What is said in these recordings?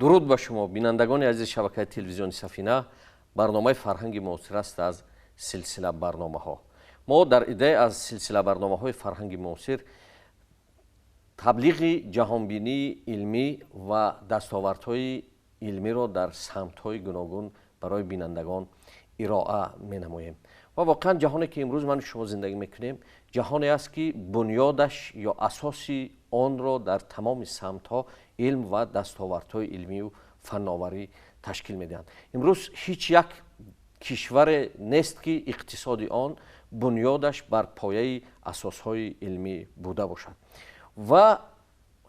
درود به شما بینندگان عزیز شبکه تلویزیونی سفینه. برنامه فرهنگ معاصر است از سلسله برنامه‌ها. ما در ایده از سلسله برنامه‌های فرهنگ معاصر تبلیغ جهانبینی علمی و دستاوردهای علمی را در سمت‌های گوناگون برای بینندگان ارائه می‌نماییم. و واقعا جهانی که امروز من و شما زندگی میکنیم جهانی است که بنیادش یا اساسی آن را در تمام سمت‌ها علم و دستاوردهای علمی و فناوری تشکیل میدهند. امروز هیچ یک کشور نیست که اقتصادی آن بنیادش بر پایه اساسهای علمی بوده باشد. و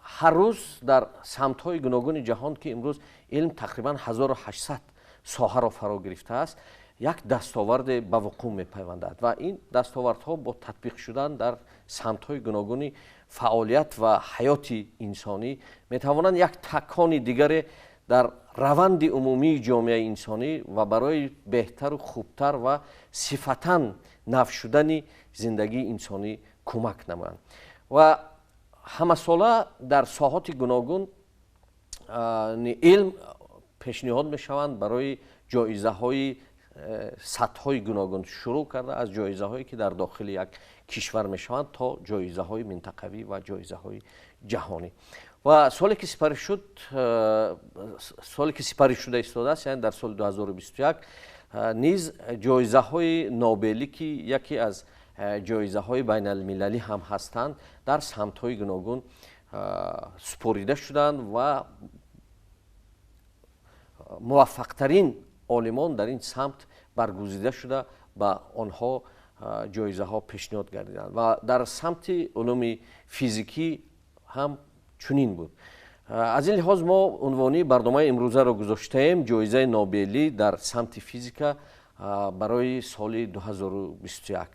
هر روز در سمت‌های گوناگون جهان که امروز علم تقریبا 1800 ساحه را فرا گرفته است، یک دستاورد به وقوع می‌پیوندد و این دستاوردها با تطبیق شدن در سمت‌های گوناگون فعالیت و حیات انسانی می‌توانند یک تکان دیگر در روند عمومی جامعه انسانی و برای بهتر و خوبتر و صفتاً نو شدن زندگی انسانی کمک نمایند. و همه ساله در ساحات گوناگون علم پیشنهاد می‌شوند برای جایزه‌های سطح‌های گوناگون شروع کرده از جایزه‌هایی که در داخل یک کشور می‌شوند تا جایزه‌های منطقوی و جایزه‌های جهانی. و سالی که سپری شده ایستاده است، یعنی در سال 2021 نیز جایزه‌های نوبلی که یکی از جایزه‌های بین‌المللی هم هستند در سمت‌های گوناگون سپریده شدند و موفق‌ترین عالمان در این سمت برگزیده شده به آنها جایزه ها پیشنهاد گردیدند. و در سمت علوم فیزیکی هم چنین بود. از این لحاظ ما عنوانی برنامه امروزه را گذاشتیم جایزه نوبلی در سمت فیزیکا برای سال 2021.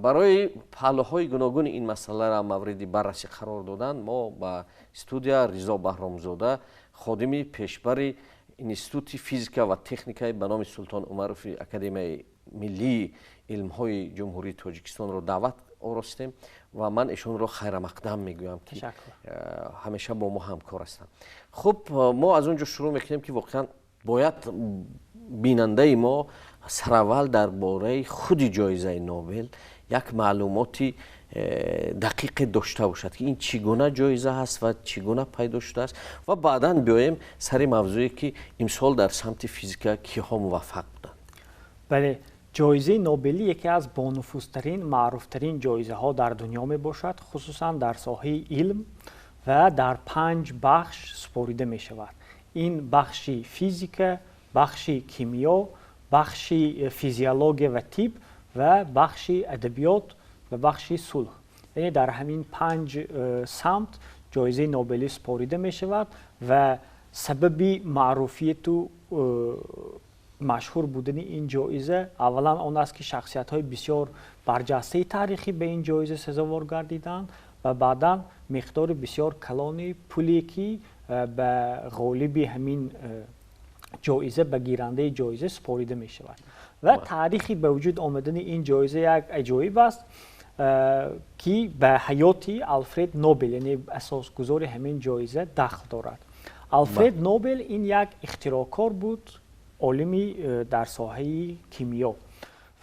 برای پهلوهای گوناگون این مسئله را مورد بررسی قرار دادن ما با استودیو رضا بهرامزاده خادم پیشبر انستیتوت فیزیکا و تکنیک به نام سلطان عمرف اکادمی ملی علم‌های جمهوری تاجیکستان را دعوت آراستیم و من ایشون را خیر مقدم میگویم که همیشه با ما همکار هستند. خب ما از اونجا شروع میکنیم که واقعا باید بیننده ما سراول درباره خود جایزه نوبل یک معلوماتی دقیق داشته باشد که این چگونه جایزه هست و چگونه پیدا شده است و بعداً بیایم سر موضوعی که امسال در سمت فیزیکا کیها موفق بودند. بله، جایزه نوبلی یکی از بانفوذترین معروفترین جایزه ها در دنیا می باشد، خصوصا در ساحه علم و در 5 بخش سپریده می شود. این بخش فیزیک، بخش کیمیا، بخش فیزیولوژی و طب و بخش ادبیات و بخش صلح. یعنی در همین 5 سمت جایزه نوبلی سپریده می شود و سبب معروفیت و مشهور بودن این جایزه اولا آن است که شخصیت های بسیار برجسته تاریخی به این جایزه سزاوار گردیدند و بعدا مقدار بسیار کلان پولی که به غالب همین جایزه به گیرنده جایزه سپریده می شود و تاریخی به وجود آمدن این جایزه یک عجایب است که به حیات آلفرد نوبل یعنی اساسگذار همین جایزه دخل دارد. آلفرد نوبل این یک اختراعکار بود، عالمی در ساحه کیمیا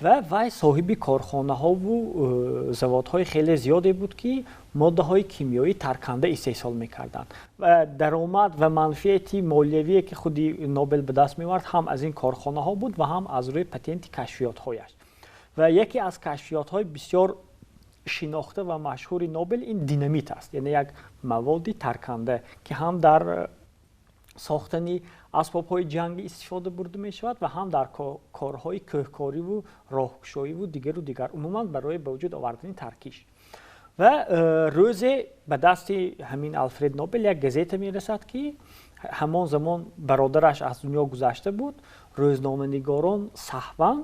و وی صاحب کارخانه ها و زوادهای خیلی زیادی بود که ماده های کیمیایی ترکنده استحصال میکردند و درآمد و منفعت مالیوی که خودی نوبل به دست میورد هم از این کارخانه ها بود و هم از روی پتنت کشفیات هایش. و یکی از کشفیات های بسیار شناخته و مشهور نوبل این دینامیت است، یعنی یک مواد ترکنده که هم در ساختن اسباب‌های جنگی استفاده برده می شود و هم در کارهای کوهکاری و راهگشایی و دیگر عموما برای به وجود آوردن ترکیش. و روز به دست همین آلفرد نوبل یک گزیته می رسد که همان زمان برادرش از دنیا گذشته بود. روزنامه‌نگاران سهواً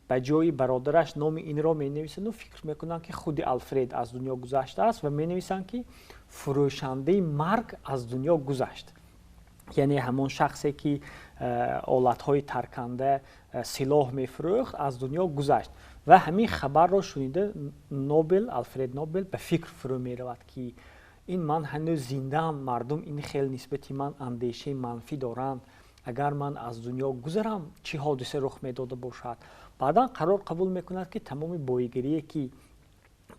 به جای برادرش نام این را می نویسند و فکر میکنند که خود آلفرد از دنیا گذشته است و می نویسند که فروشنده مرگ از دنیا گذشت. یعنی همون شخصی که آلت‌های ترکنده سلاح می‌فروخت از دنیا گذشت و همین خبر را شنیده نوبل آلفرد نوبل به فکر فرو می‌رود که این من هنوز زنده‌ام، مردم این خیلی نسبت من اندیشه منفی دارند، اگر من از دنیا گذرم چه حادثه رخ میداده باشد. بعدا قرار قبول میکند که تمام بایگری که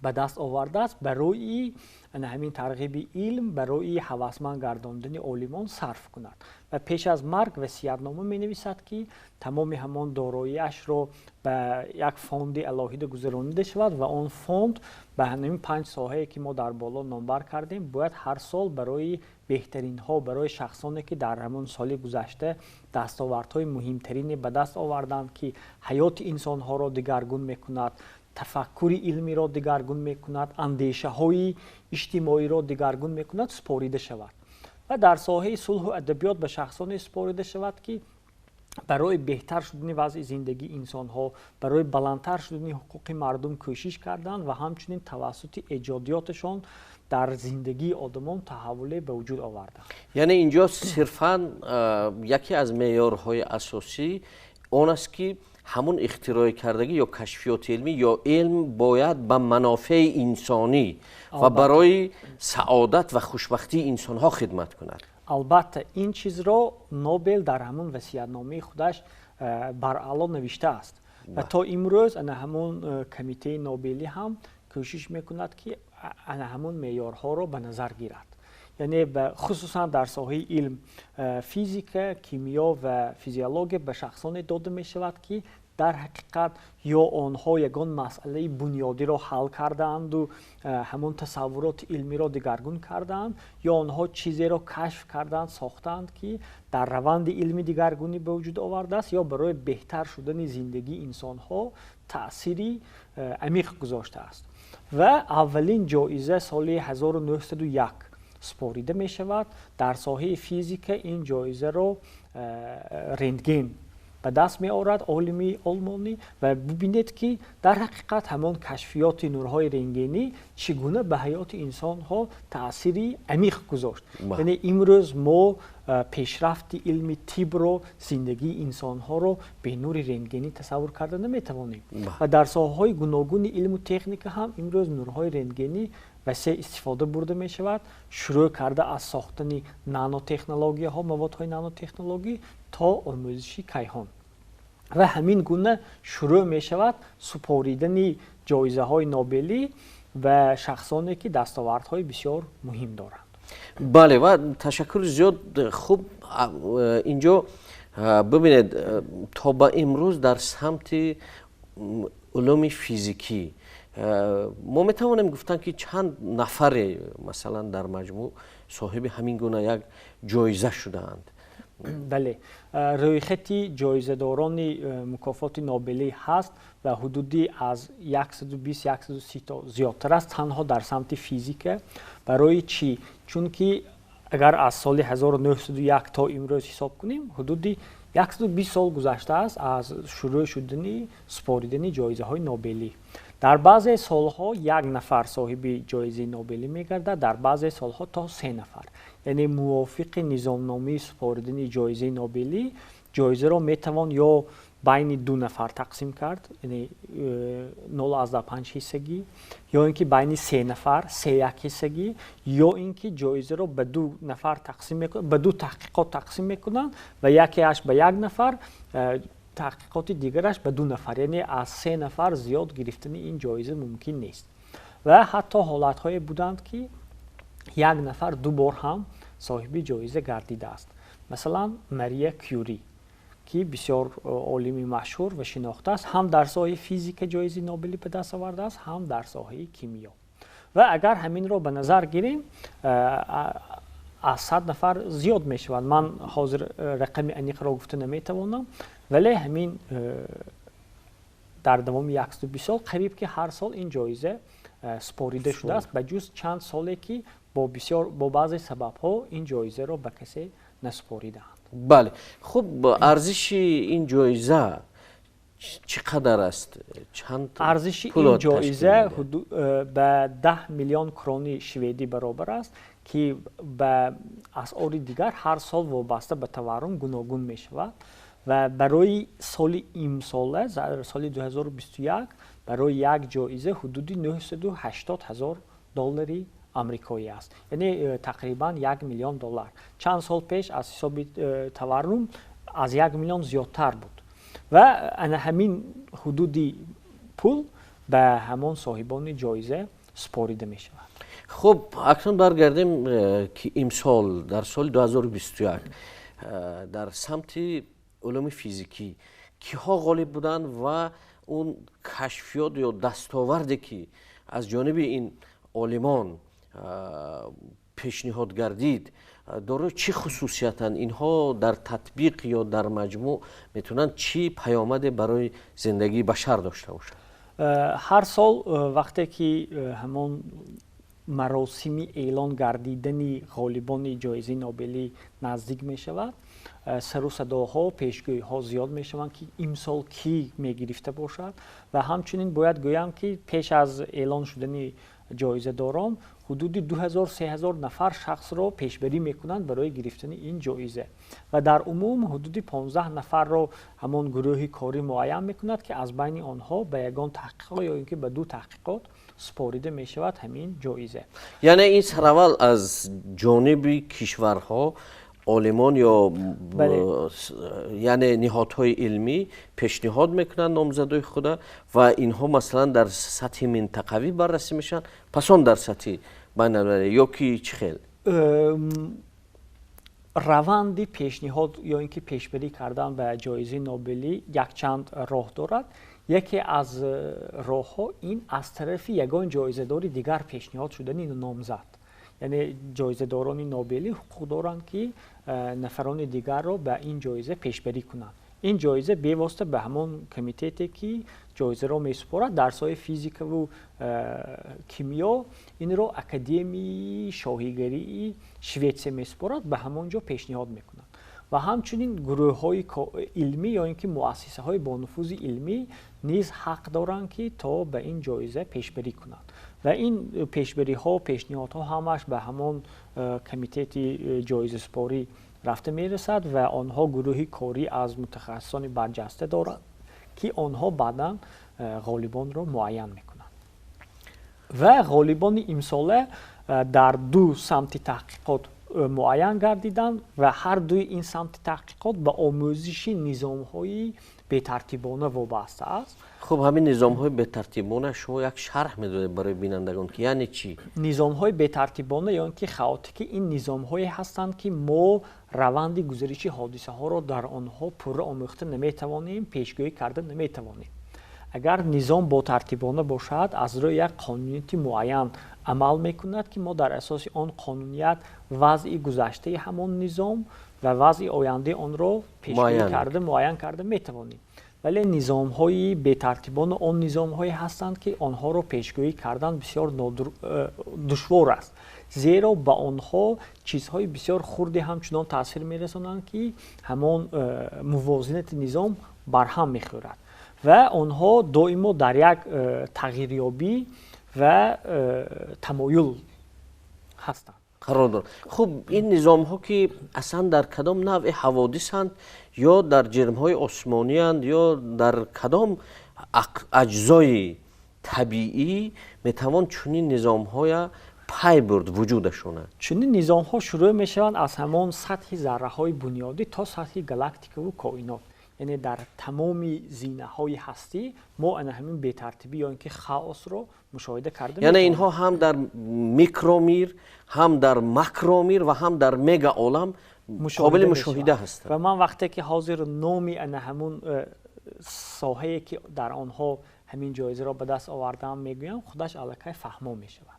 به دست آورده است برای همین ترغیب علم، برای هوسمند گرداندن عالمان صرف کند و پیش از مرگ وصیت‌نامه می نویسد که تمام همان دارایی‌اش را به یک فوند الهی گذرانیده شود و آن فوند به همین 5 ساحه‌ای که ما در بالا نامبر کردیم باید هر سال برای بهترین ها، برای شخصانی که در همون سال گذشته دستاوردهای مهمترین به دست آوردند که حیات انسان ها را دگرگون میکند، تفکر علمی را دگرگون میکند، اندیشه های اجتماعی را دگرگون میکند، سپاریده شود و در ساحه صلح و ادبیات به شخصانی سپاریده شود که برای بهتر شدن وضع زندگی انسان ها، برای بلندتر شدن حقوق مردم کوشش کردند و همچنین توسط ایجادیاتشان در زندگی آدمان تحول به وجود آورده. یعنی اینجا صرفاً یکی از معیارهای اساسی اون است که همون اختراع کردگی یا کشفیات علمی یا علم باید به منافع انسانی و برای سعادت و خوشبختی انسان ها خدمت کند. البته این چیز را نوبل در همون وصیت‌نامه خودش برعلا نوشته است و تا امروز همون کمیته نوبلی هم کوشش میکند که همون معیارها را به نظر گیرد. یعنی خصوصا در ساحه علم، فیزیک، کیمیا و فیزیولوژی به شخصانی داده می شود که در حقیقت یا آنها یگان مسئله بنیادی را حل کردند و همون تصورات علمی را دگرگون کردند، یا آنها چیزی را کشف کردند، ساختند که در روند علمی دگرگونی به وجود آورده است یا برای بهتر شدن زندگی انسان ها تأثیری عمیق گذاشته است. و اولین جایزه سال 1901 سپاریده می شود. در ساحه فیزیک این جایزه را رنتگن به دست می آورد، عالمی آلمانی، و ببینید که در حقیقت همان کشفیات نورهای رنگینی چگونه به حیات انسان ها تأثیری عمیق گذاشت. یعنی امروز ما پیشرفت علمی طب رو، زندگی انسان ها رو به نور رنگینی تصور کرده نمی توانیم و در ساحه های گوناگون علم و تکنیک هم امروز نورهای رنگینی وسیع استفاده برده می شود. شروع کرده از ساختن نانو تکنولوژی ها، موادهای نانو تکنولوژی تا آموزش کیهان و همین گونه شروع می شود سپاریدن جایزه های نوبلی و شخصانی که دستاوردهای بسیار مهم دارند. بله و تشکر زیاد. خوب اینجا ببینید تا به امروز در سمت علوم فیزیکی ما میتوانیم گفتن که چند نفر مثلا در مجموع صاحب همین گونه یک جایزه شدند؟ بله، روی خطی جایزه داران مکافات نوبلی هست و حدودی از 120-130 تا زیادتر است تنها در سمت فیزیک. برای چی؟ چون که اگر از سال 1901 تا امروز حساب کنیم حدودی 120 سال گذشته است از شروع شدن سپاریدن جایزه های نوبلی. در بعضی سالها یک نفر صاحب جایزه نوبلی میگردد، در بعضی سالها تا 3 نفر. یعنی موافق نظامنامه سپاریدن جایزه نوبلی جایزه را میتوان یا بین 2 نفر تقسیم کرد، یعنی 0.5 حصگی، یا اینکه بین 3 نفر 3.1 حصگی، یا اینکه جایزه را به 2 نفر تقسیم میکنند، به 2 تحقیقات تقسیم میکنند و یکیش به 1 نفر، تحقیقات دیگرش به 2 نفر. یعنی از 3 نفر زیاد گرفتن این جایزه ممکن نیست و حتی حالت‌های بودند که 1 نفر 2 بار هم صاحب جایزه گردیده است. مثلا ماری کیوری که بسیار عالمی مشهور و شناخته است، هم در ساحه فیزیک جایزه نوبلی به دست آورده است، هم در ساحه کیمیا. و اگر همین را به نظر گیریم از 100 نفر زیاد می شود. من حاضر رقم انیق را گفته نمی توانم، ولی همین در دوام 120 سال قریب که هر سال این جایزه سپاریده شده است، به جز چند سالی که با بعضی سبب ها این جایزه را به کسی نسپاریدند. بله، خب ارزش این جایزه چقدر است؟ چند ارزش این جایزه به 10 میلیون کرون شویدی برابر است که به اسعار دیگر هر سال وابسته به تورم گوناگون می شود و برای سال امسال، سال 2021، برای یک جایزه حدودی $980,000 آمریکایی است. یعنی تقریبا $1,000,000. چند سال پیش از حساب تورم از 1,000,000 زیادتر بود و همین حدودی پول به همان صاحبان جایزه سپاریده می شود. خب اکنون برگردیم که امسال در سال 2021 در سمت علوم فیزیکی کیها غالب بودند و اون کشفیات یا دستاوردی که از جانب این عالمان پیشنهاد گردید داره چی خصوصیتن؟ اینها در تطبیق یا در مجموع میتونن چی پیامد برای زندگی بشر داشته باشند؟ هر سال وقتی که همون مراسمی اعلان گردیدن غالبان جایزه نوبلی نزدیک می شود، سر و صداها پیشگویی ها زیاد می شوند که امسال کی می گرفته باشد و همچنین باید گویم که پیش از اعلان شدن جایزه داران حدود 2000-3000 نفر شخص را پیشبری میکنند برای گرفتن این جایزه و در عموم حدود 15 نفر را همان گروه کاری معین میکند که از بین آنها به یگان تحقیقات یا اینکه به 2 تحقیقات سپاریده می شود همین جایزه. یعنی این سرول از جانب کشورها عالمان یا یعنی نهادهای علمی پیشنهاد میکنن نامزدای خود و اینها مثلا در سطح منطقوی بررسی میشن، پس آن در سطح بین‌المللی یا کی چه خیلی روند پیشنهاد یا اینکه پیشبری کردن به جایزه نوبلی یک چند راه دارد. یکی از راه ها این از طرف یگان جایزه داری دیگر پیشنهاد شدن این نامزد، یعنی جایزه داران نوبلی حقوق دارند که نفران دیگر را به این جایزه پیشبری کنند. این جایزه به واسطه به همان کمیته که جایزه را میسپارد در سایه فیزیک و کیمیا این را اکادمی شاهیگری شویتسه میسپارد، به همانجا پیشنهاد میکنند و همچنین گروه های علمی یا اینکه مؤسسه های با نفوذ علمی نیز حق دارند که تا به این جایزه پیشبری کنند و این پیشبری ها پیشنهاد ها همش به همان کمیته جایزه سپاری رفته میرسد و آنها گروهی کاری از متخصصان برجسته دارند که آنها بعدا غالبان را معین میکنند و غالبان امساله در 2 سمت تحقیقات معین گردیدند و هر دوی این سمت تحقیقات به آموزش نظام های به ترتیبانه وابسته است. خب همین نظام های به ترتیبانه شما یک شرح میدونید برای بینندگان که یعنی چی؟ نظام های به ترتیبانه یا اینکه خاطیک این نظام هایی هستند که ما روند گزارش حادثه ها را در آنها پر آموخته نمیتوانیم، پیشگویی کرده نمیتوانیم. اگر نظام با ترتیبانه باشد از روی یک قانونیت معین عمل میکند که ما در اساس آن قانونیت وضع گذشته همان نظام و وضع آینده آن را پیشگویی کرده معین کرده میتوانیم. ولی نظام های به ترتیبانه آن نظام هایی هستند که آنها را پیشگویی کردن بسیار دشوار است، زیرا به آنها چیزهای بسیار خردی همچنان تاثیر میرسانند که همان موازنت نظام برهم میخورد و آنها دائما در یک تغییریابی و تمایل هستند قرار دارند. خب این نظام ها که اصلا در کدام نوع حوادث هستند یا در جرم های آسمانی هستند یا در کدام اجزای طبیعی میتوان چنین نظام های پی برد وجودشونه؟ چنین نظام ها شروع میشوند از همان سطح ذره های بنیادی تا سطح گالاکتیک و کائنات، یعنی در تمام زینه های هستی ما همین به ترتیبی یا اینکه خاص رو مشاهده کرده. یعنی اینها هم در میکرومیر، هم در ماکرومیر و هم در مگا عالم قابل مشاهده هستند. و من وقتی که حاضر نامی همون ساحه‌ای که در آنها همین جایزه را به دست آوردم میگویم خودش الکی فهما میشود.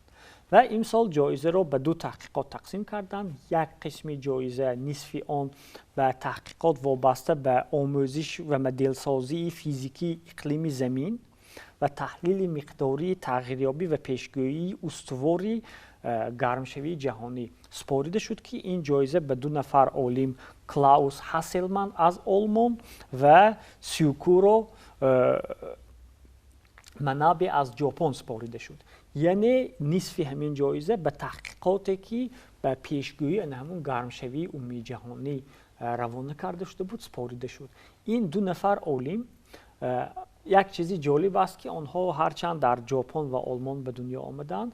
و امسال جایزه را به 2 تحقیقات تقسیم کردم. یک قسم جایزه نصف آن به تحقیقات وابسته به آموزش و مدلسازی فیزیکی اقلیم زمین و تحلیل مقداری تغییریابی و پیشگویی استواری گرمشوی جهانی سپاریده شد که این جایزه به 2 نفر عالم کلاوس هاسلمن از آلمان و سیوکورو منابع از ژاپن سپاریده شد. یعنی نصف همین جایزه به تحقیقاتی که به پیشگویی همون گرمشوی عمومی جهانی روانه کرده شده بود سپاریده شد. این 2 نفر عالم یک چیزی جالب است که آنها هرچند در ژاپن و آلمان به دنیا آمدند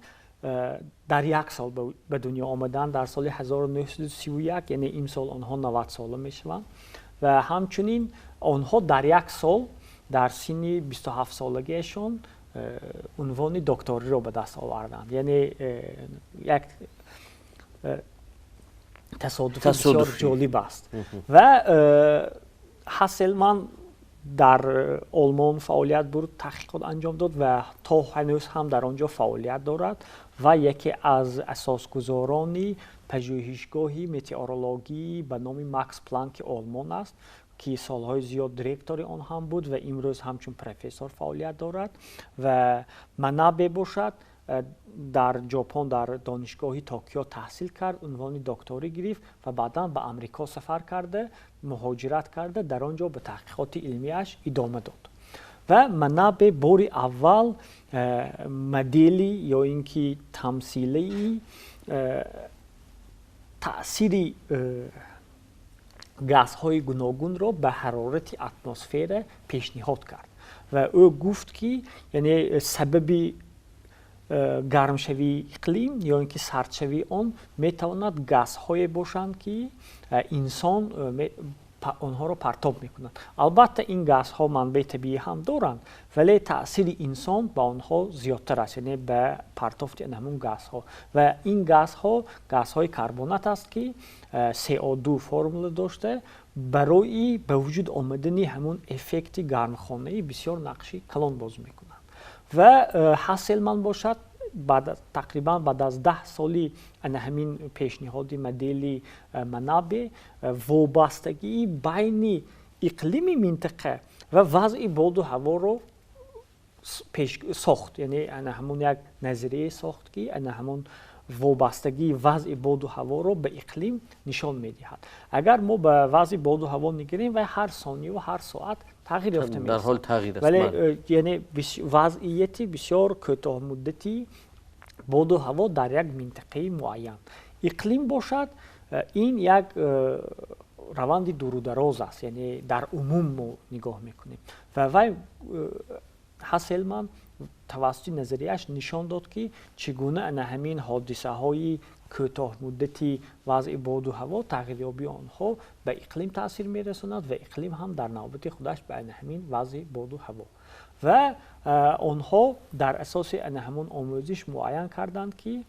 در یک سال به دنیا آمدن. در سال 1931 یعنی این سال آنها 90 ساله میشوند و همچنین آنها در یک سال در سن 27 سالگیشون عنوان دکتری رو به دست آوردند. یعنی یک تصادف بسیار جالب است. و هاسلمان در آلمان فعالیت برد، تحقیقات انجام داد و تا هنوز هم در آنجا فعالیت دارد و یکی از اساسگزاران پژوهشگاه متئورولوژی به نام مکس پلانک آلمان است که سالهای زیاد دیرکتور آن هم بود و امروز همچون پروفسور فعالیت دارد و منابع باشد. در ژاپن در دانشگاه توکیو تحصیل کرد، عنوان دکتری گرفت و بعدا به آمریکا سفر کرده، مهاجرت کرده، در آنجا به تحقیقات علمیش ادامه داد و منابع بار اول مدلی یا اینکه تمثیلی تأثیر گازهای گوناگون را به حرارت اتمسفر پیشنهاد کرد و او گفت که یعنی سبب گرم شوی اقلیم یا اینکه سرد شوی آن میتواند گازهای باشند که انسان آنها را پرتاب میکنند. البته این گازها منبع طبیعی هم دارند ولی تاثیر انسان با آنها زیادتر است، یعنی به پرتافت همون گازها و این گازهای کربنات است که CO2 فرمول داشته برای به وجود آمدن همون افکت گرمخانه‌ای بسیار نقشی کلان بازی میکنند. و هاسلمان باشد تقریبا بعد از 10 سالی همین پیشنهاد مدلی منابع وابستگی بین اقلیم منطقه و وضع باد و هوا رو ساخت، یعنی همون یک نظریه ساخت که همون وابستگی وضع باد و هوا رو به اقلیم نشان میدهد. اگر ما به وضع باد و هوا نگریم و هر ثانیه و هر ساعت تغییر یافته میشه، در حال تغییر است، ولی یعنی وضعیت بسیار کوتاه مدتی باد و هوا در یک منطقه معین. اقلیم باشد این یک روند دور و دراز است، یعنی در عموم ما نگاه میکنیم و وی هاسلمان توسط نظریه‌اش نشان داد که چگونه همین حادثه های کوتاه مدتی وضع باد و هوا تغییریابی آنها به اقلیم تاثیر میرساند و اقلیم هم در نوبت خودش به همین وضع باد و هوا و آنها در اساس همون آموزش معین کردند که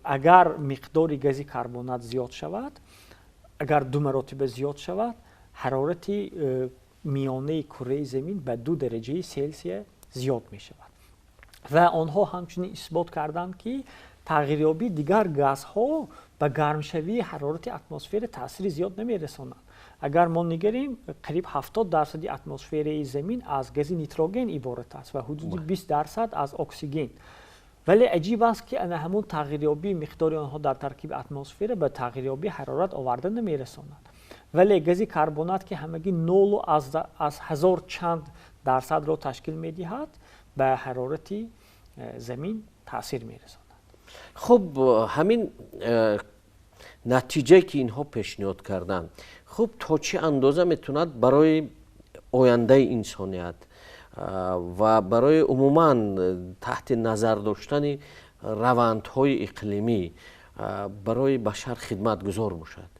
اگر مقدار گاز کربنات زیاد شود، اگر 2 مراتب زیاد شود، حرارت میانه کره زمین به 2 درجه سلسیوس زیاد می شود و آنها همچنین اثبات کردند که تغییریابی دیگر گازها به گرمشوی حرارت اتمسفر تاثیر زیاد نمی رسانند. اگر ما نگریم قریب 70% اتمسفر زمین از گاز نیتروژن عبارت است و حدود 20% از اکسیژن. ولی عجیب است که همون تغییریابی مقدار آنها در ترکیب اتمسفر به تغییریابی حرارت آورده نمی رساند. ولی گاز کربنات که همگی 0 از 1000 چند درصد را تشکیل می دهد به حرارت زمین تاثیر می رساند. خب همین نتیجه که اینها پیشنهاد کردن، خب تا چه اندازه میتوند برای آینده انسانیت و برای عموما تحت نظر داشتن روندهای اقلیمی برای بشر خدمت گذار باشد؟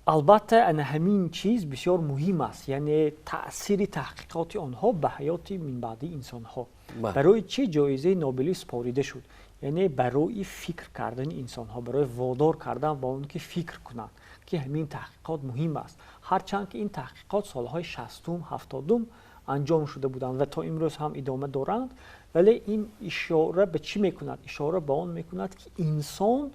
البته همین چیز بسیار مهم است، یعنی تأثیر تحقیقات آنها به حیات من بعدی انسان ها. برای چه جایزه نوبلی سپاریده شد؟ یعنی برای فکر کردن انسان ها، برای وادار کردن با اون که فکر کنند که همین تحقیقات مهم است. هرچند که این تحقیقات سالهای 60 70 انجام شده بودند و تا امروز هم ادامه دارند، ولی این اشاره به چی میکند؟ اشاره به آن میکند که انسان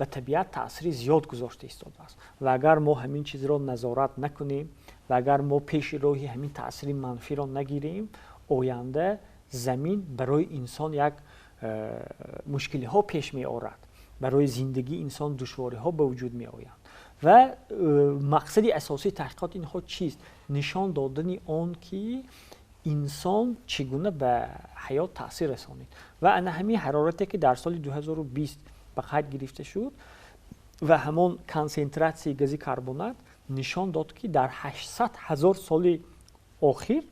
و طبیعت تأثیر زیاد گذاشته ایستاده است و اگر ما همین چیز را نظارت نکنیم و اگر ما پیش روی همین تأثیر منفی را نگیریم، آینده زمین برای انسان یک مشکلی ها پیش می آورد، برای زندگی انسان دشواری ها به وجود می آیند و مقصد اساسی تحقیقات اینها چیست؟ نشان دادن آن که انسان چگونه به حیات تأثیر رسانید و همین حرارتی که در سال 2020 به قید گرفته شد و همون کنسنتراسیون گاز کربنات نشان داد که در 800,000 سال اخیر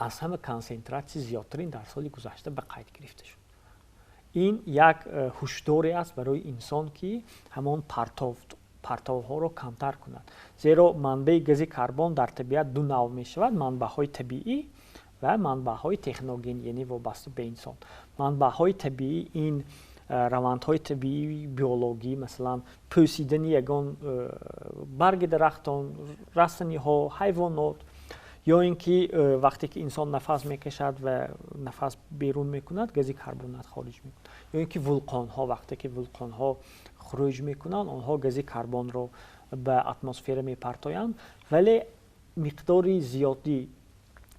از همه کنسنتراتسی زیادترین در سال گذشته به قید گرفته شد. این یک هشداری است برای انسان که همان پرتوها رو کمتر کند، زیرا منبع گاز کربن در طبیعت دو نوع می شود: منبع‌های طبیعی و منبع‌های تکنوژن، یعنی وابسته به انسان. منبع‌های طبیعی این روندهای طبیعی بیولوژی، مثلا پوسیدن یگان برگ درختان، رستنی‌ها، حیوانات، یا اینکه وقتی که انسان نفس میکشد و نفس بیرون میکند گاز کربن خارج میکند، یا اینکه ولکان‌ها وقتی که ولکان‌ها خروج میکنند آنها گاز کربن رو به اتمسفر میپرتایند. ولی مقدار زیادی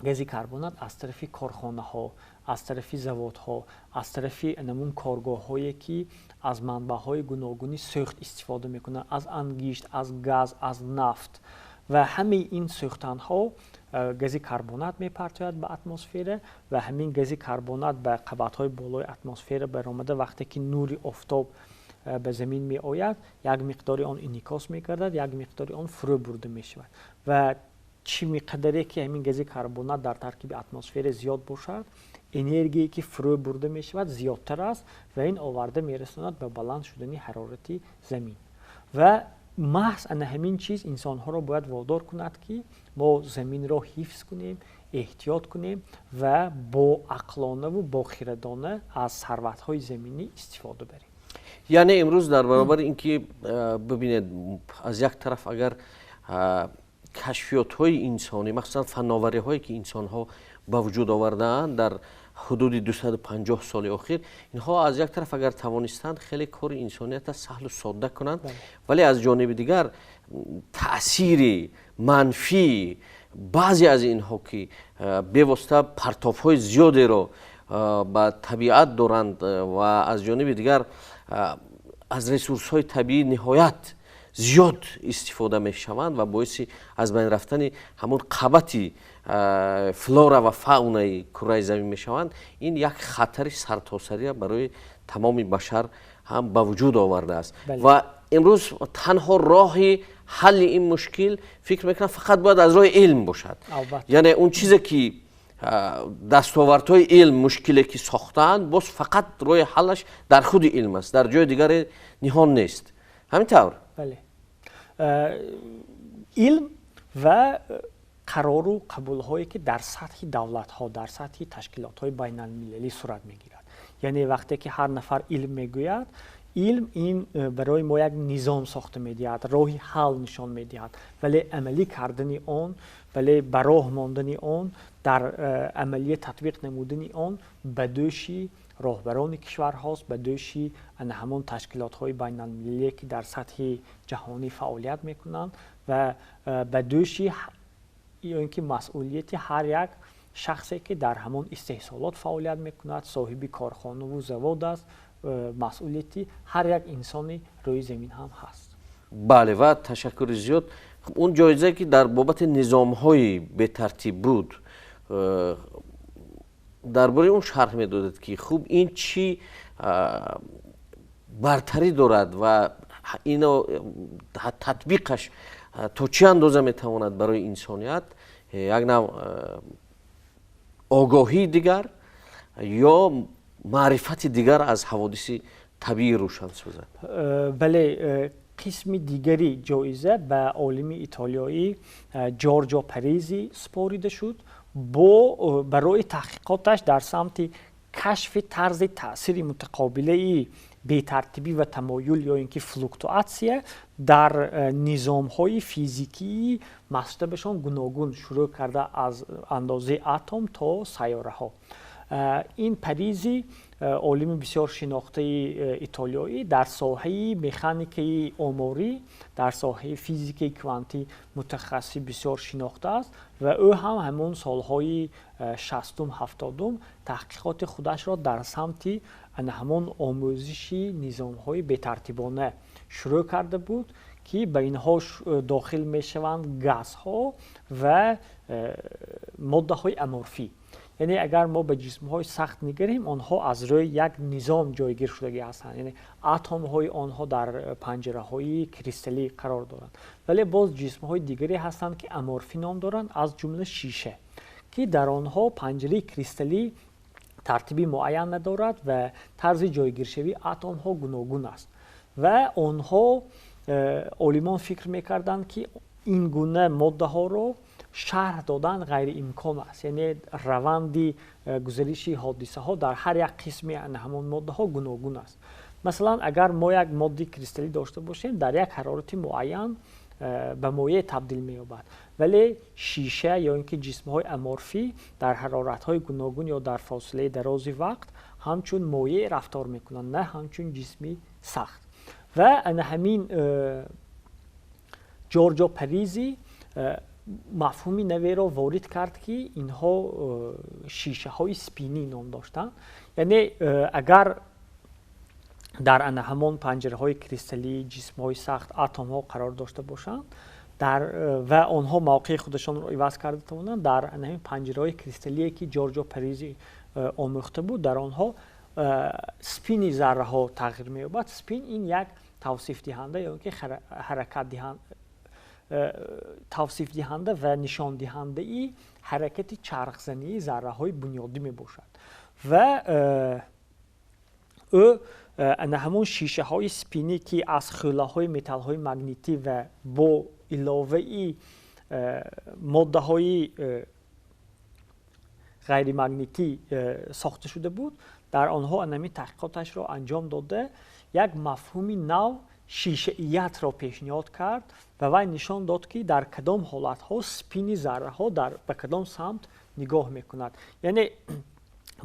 گاز کربن از طرف کارخانه‌ها، از طرف زوادها، از طرف نمون کارگاه‌هایی که از منبع‌های گوناگونی سوخت استفاده میکنند، از انگشت، از گاز، از نفت و همه این سوختن‌ها گاز کربن میپرتاید به اتمسفر و همین گاز کربن به قبض‌های بالای اتمسفر برآمده وقتی که نور آفتاب به زمین می آید یک مقداری آن انعکاس می گردد، یک مقداری آن فرو برده می شود و چی مقداری که همین گاز کربن در ترکیب اتمسفر زیاد باشد، انرژی که فرو برده می شود زیادتر است و این آورده می رساند به بلند شدن حرارت زمین. و محض ان همین چیز انسان ها را باید وادار کند که ما زمین را حفظ کنیم، احتیاط کنیم و با عقلانه و با خردانه از ثروت های زمینی استفاده بریم. یعنی امروز در برابر اینکه ببینید از یک طرف اگر کشفیات های انسانی، مخصوصا فناوری هایی که انسان ها به وجود آوردن در حدود 250 سال اخیر، اینها از یک طرف اگر توانستند خیلی کار انسانیت سهل و ساده کنند، ولی از جانب دیگر تأثیر منفی بعضی از اینها که به واسطه پرتاب های زیادی رو به طبیعت دارند و از جانب دیگر از ریسورس های طبیعی نهایت زیاد استفاده می شوند و باعث از بین رفتن همون قبط فلورا و فاونای کره زمین می شوند، این یک خطر سرتاسری برای تمام بشر هم به وجود آورده است. و امروز تنها راه حل این مشکل فکر میکنم فقط باید از راه علم باشد. یعنی اون چیزی که دستاوردهای علم مشکلی که ساختند باز فقط راه حلش در خود علم است، در جای دیگر نهان نیست. همینطور؟ بله. علم و قرار و قبول هایی که در سطح دولت ها، در سطح تشکیلات های بین المللی صورت میگیرد. یعنی وقتی که هر نفر علم میگوید، علم این برای ما یک نظام ساخته میدهد، راهی حل نشان میدهد، ولی عملی کردن آن، ولی براه ماندن آن، در عملی تطبیق نمودن آن به دوش راهبران کشور هاست، به دوش همان تشکیلات های بین المللی که در سطح جهانی فعالیت میکنند و به دوش اینکه مسئولیت هر یک شخصی که در همان استحصالات فعالیت میکند، صاحب کارخانه و زواد است، مسئولیتی هر یک انسانی روی زمین هم هست. بله و تشکر زیاد. اون جایزه که در بابت نظام های به ترتیب بود درباره اون شرح میدادید که خوب این چی برتری دارد و اینو تطبیقش تا چه اندازه میتواند برای انسانیت یک نوع آگاهی دیگر یا معرفت دیگر از حوادث طبیعی روشن سازد. بله، قسم دیگری جایزه به عالم ایتالیایی جورجو پریزی سپارده شد برای تحقیقاتش در سمت کشف طرز تأثیر متقابله بی‌ترتیبی و تمایل یا اینکه فلوکتواسیه در نظام‌های فیزیکی مصدبشان گوناگون، شروع کرده از اندازه اتم تا سیاره ها. این پریزی عالم بسیار شناخته ایتالیایی در ساحه مکانیک آماری، در ساحه فیزیک کوانتی متخصص بسیار شناخته است و او هم همون سالهای 60م 70م تحقیقات خودش را در سمت همون آموزش نظام‌های بی‌ترتیبانه شروع کرده بود که به اینها داخل میشوند گازها و ماده‌های امورفی. یعنی اگر ما به جسم‌های سخت نگریم، آنها از روی یک نظام جایگیر شدگی هستند، یعنی اتم‌های آنها در پنجره‌های کریستالی قرار دارند. ولی باز جسم‌های دیگری هستند که امورفی نام دارند، از جمله شیشه که در آنها پنجره کریستالی ترتیبی معین ندارد و طرز جایگیرشوی اتم ها گوناگون است و آنها عالمان فکر میکردند که این گونه ماده ها رو شرح دادن غیر امکان است، یعنی روند گزارش حادثه ها در هر یک قسمی همون ماده ها گوناگون است. مثلا اگر ما یک ماده کریستالی داشته باشیم در یک حرارت معین به مایع تبدیل می‌یابد، ولی شیشه یا اینکه جسم های امورفی در حرارت های گوناگون یا در فاصله درازی وقت همچون مایع رفتار میکنند، نه همچون جسمی سخت. و همین جورجو پریزی مفهومی نوی را وارد کرد که اینها شیشه های سپینی نام داشتند، یعنی اگر در همان پنجره های کریستالی جسم های سخت اتم ها قرار داشته باشند و آنها موقع خودشان را عوض کرده توانند، در همین پنجره های کریستالی که جورجو پریزی آموخته بود در آنها سپین ذره ها تغییر می‌یابد. سپین این یک توصیف دهنده یا که حرکت دهنده توصیف دهنده و نشان دهنده ای حرکت چرخزنی ذره های بنیادی می باشد و او همون شیشه های سپینی که از خیله های متال های مگنیتی و با علاوه ای ماده های غیر مگنیتی ساخته شده بود، در آنها انمی تحقیقاتش را انجام داده یک مفهومی نو شیشه ایت را پیشنهاد کرد و وی نشان داد که در کدام حالت ها سپین ذره ها به کدام سمت نگاه میکند. یعنی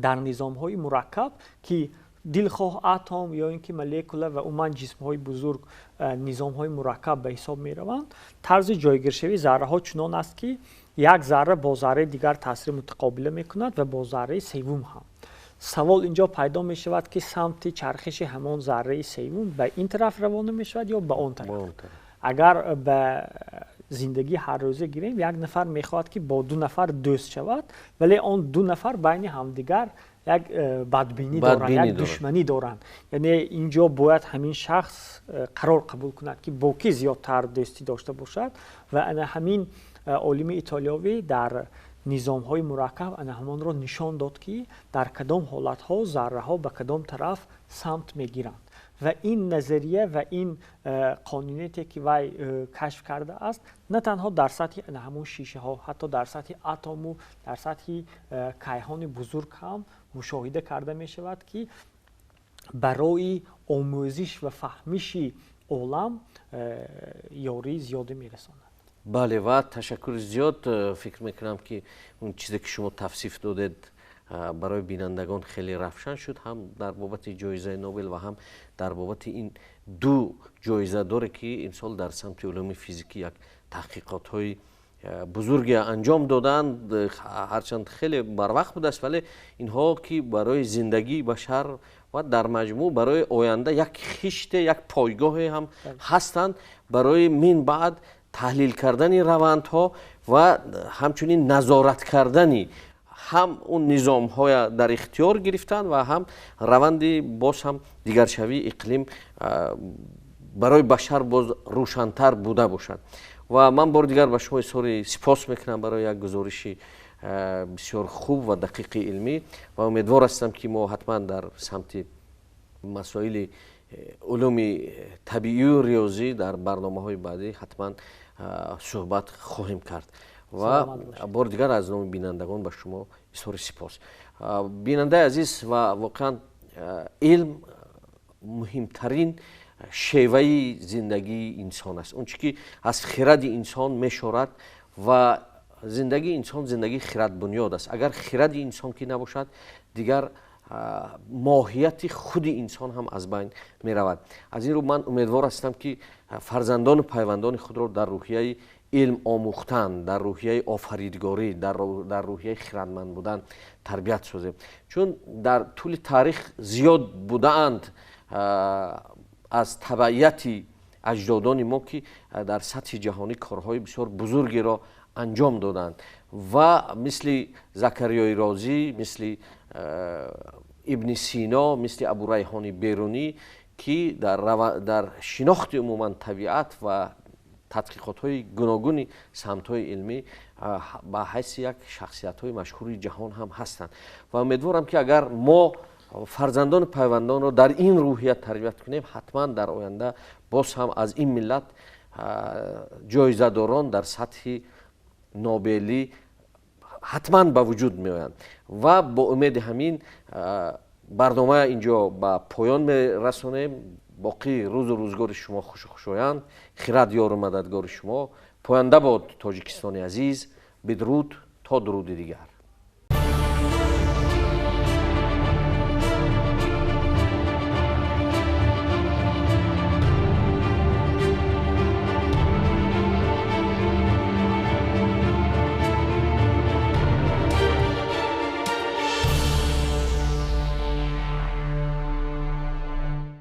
در نظام های مرکب که دلخواه اتم یا اینکه مولکوله و عموما جسم های بزرگ نظام های مرکب به حساب می روند، طرز جایگیرشوی ذره ها چنان است که یک ذره با ذره دیگر تاثیر متقابله می کند و با ذره سوم هم. سوال اینجا پیدا می شود که سمت چرخش همان ذره سوم به این طرف روانه می شود یا به آن طرف. اگر به زندگی هر روزه گیریم، یک نفر می خواهد که با دو نفر دوست شود، ولی آن دو نفر بین همدیگر یک بدبینی دارند، یک دشمنی دارند. یعنی اینجا باید همین شخص قرار قبول کند که با کی زیادتر دوستی داشته باشد و همین عالم ایتالیایی در نظام های مرکب همان را نشان داد که در کدام حالت ها ذره ها به کدام طرف سمت می گیرند و این نظریه و این قانونیتی که وی کشف کرده است نه تنها در سطح همون شیشه ها، حتی در سطح اتم و در سطح کیهان بزرگ هم مشاهده کرده می شود که برای آموزش و فهمش عالم یاری زیاده می رساند. بله و تشکر زیاد. فکر میکنم که اون چیزی که شما توصیف دادید برای بینندگان خیلی روشن شد، هم در بابت جایزه نوبل و هم در بابت این دو جایزه داره که این سال در سمت علوم فیزیکی یک تحقیقات های بزرگی انجام دادند، هرچند خیلی بر وقت بوده است، ولی اینها که برای زندگی بشر و در مجموع برای آینده یک خشت، یک پایگاه هم هستند برای من بعد تحلیل کردن روندها و همچنین نظارت کردن هم اون نظام های در اختیار گرفتن و هم روند باز هم دیگر شوی اقلیم برای بشر باز روشن‌تر بوده باشد. و من بار دیگر به شما سپاس میکنم برای یک گزارش بسیار خوب و دقیق علمی و امیدوار هستم که ما حتما در سمت مسائل علوم طبیعی و ریاضی در برنامه‌های بعدی حتما صحبت خواهیم کرد. و بار دیگر از نام بینندگان به شما بسیار سپاس. بیننده عزیز، و واقعا علم مهمترین شیوه زندگی انسان است، اون چیزی که از خرد انسان میشورد و زندگی انسان زندگی خرد بنیاد است. اگر خرد انسان که نباشد دیگر ماهیت خود انسان هم از بین می رود. از این رو من امیدوار هستم که فرزندان و پیوندان خود را در روحیه علم آموختن، در روحیه آفریدگاری، در روحیه خردمند بودن تربیت سازیم، چون در طول تاریخ زیاد بودند از تبعیت اجدادان ما که در سطح جهانی کارهای بسیار بزرگی را انجام دادند و مثل زکریای رازی، مثل ابن سینا، مثل ابو ریحان بیرونی که در شناخت عموما طبیعت و тадқиқотҳои гуногуни самтҳои илмӣ ба ҳайси як шахсиятҳои машҳури ҷаҳон ҳам ҳастанд ва умедворам ки агар мо фарзандони пайвандонро дар ин рӯҳият тарбият кунем, ҳатман дар оянда боз ҳам аз ин миллат ҷоизадорон дар сатҳи нобелӣ ҳатман ба вуҷуд меоянд ва бо умеди ҳамин барнома инҷо ба поён мерасонем. боқии рӯзу рӯзгори шумо хушу хушоянд. хират ёру мададгори шумо. поянда бод тоҷикистони азиз. бидруд то дуруди дигар.